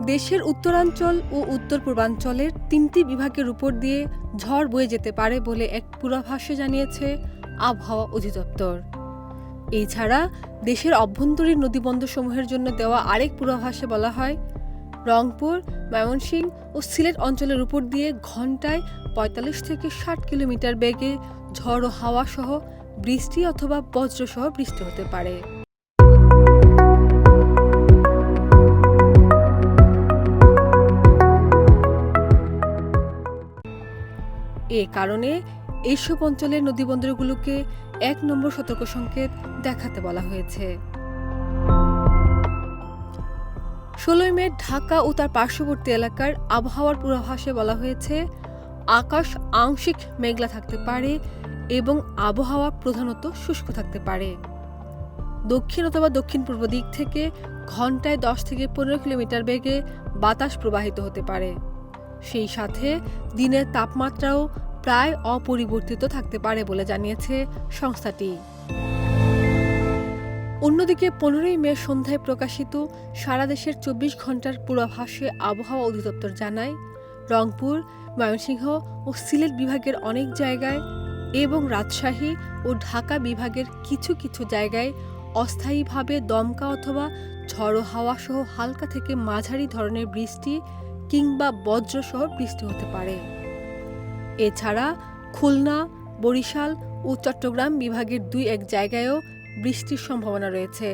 দেশের উত্তরাঞ্চল ও উত্তর পূর্বাঞ্চলের ৩টি বিভাগের উপর দিয়ে ঝড় বয়ে যেতে পারে বলে এক পূর্বাভাসে জানিয়েছে আবহাওয়া অধিদপ্তর। এছাড়া দেশের অভ্যন্তরীণ নদীবন্দরসমূহের জন্য দেওয়া আরেক পূর্বাভাসে বলা হয়, রংপুর, ময়মনসিংহ ও সিলেট অঞ্চলের উপর দিয়ে ঘণ্টায় ৪৫ থেকে ৬০ কিলোমিটার বেগে ঝড় ও হাওয়া সহ বৃষ্টি অথবা বজ্রসহ বৃষ্টি হতে পারে। এ কারণে এইসব অঞ্চলের নদীবন্দরগুলোকে ১ নম্বর সতর্ক সংকেত দেখাতে বলা হয়েছে। ১৬ মে ঢাকা ও তার পার্শ্ববর্তী এলাকার আবহাওয়ার পূর্বাভাসে বলা হয়েছে, আকাশ আংশিক মেঘলা থাকতে পারে এবং আবহাওয়া প্রধানত শুষ্ক থাকতে পারে। দক্ষিণ অথবা দক্ষিণ পূর্ব দিক থেকে ঘণ্টায় ১০ থেকে ১৫ কিলোমিটার বেগে বাতাস প্রবাহিত হতে পারে। সেই সাথে দিনের তাপমাত্রাও প্রায় অপরিবর্তিত থাকতে পারে বলে জানিয়েছে সংস্থাটি। অন্যদিকে ১৫ মে সন্ধ্যায় প্রকাশিত সারা দেশের ২৪ ঘণ্টার পূর্বাভাসে আবহাওয়া অধিদপ্তর জানায়, রংপুর, ময়মনসিংহ ও সিলেট বিভাগের অনেক জায়গায় এবং রাজশাহী ও ঢাকা বিভাগের কিছু কিছু জায়গায় অস্থায়ীভাবে দমকা অথবা ঝড়ো হাওয়া সহ হালকা থেকে মাঝারি ধরনের বৃষ্টি কিংবা বজ্রসহ বৃষ্টি হতে পারে। এছাড়া খুলনা, বরিশাল ও চট্টগ্রাম বিভাগের ২-১ জায়গায়ও বৃষ্টির সম্ভাবনা রয়েছে।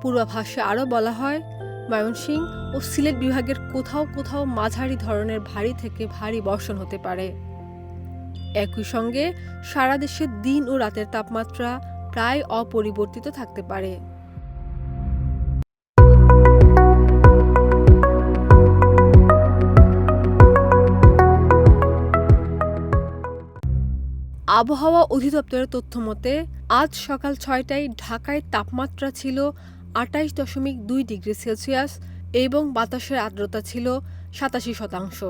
পূর্বাভাসে আরও বলা হয়, ময়মনসিংহ ও সিলেট বিভাগের কোথাও কোথাও মাঝারি ধরনের ভারী থেকে ভারী বর্ষণ হতে পারে। একই সঙ্গে সারা দেশে দিন ও রাতের তাপমাত্রা প্রায় অপরিবর্তিত থাকতে পারে। আবহাওয়া অধিদপ্তরের তথ্য মতে আজ সকাল ৬টায় ঢাকায় তাপমাত্রা ছিল ২৮.২ ডিগ্রি সেলসিয়াস এবং বাতাসের আর্দ্রতা ছিল ৮৭%।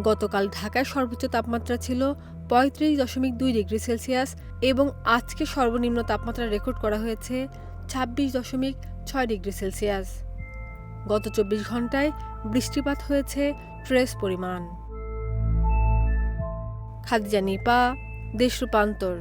গতকাল ঢাকায় সর্বোচ্চ তাপমাত্রা ছিল ৩৫.২ ডিগ্রি সেলসিয়াস এবং আজকে সর্বনিম্ন তাপমাত্রা রেকর্ড করা হয়েছে ২৬.৬ ডিগ্রি সেলসিয়াস। গত ২৪ ঘণ্টায় বৃষ্টিপাত হয়েছে ট্রেস পরিমাণ। খাদিজা নিপা, দেশ রূপান্তর।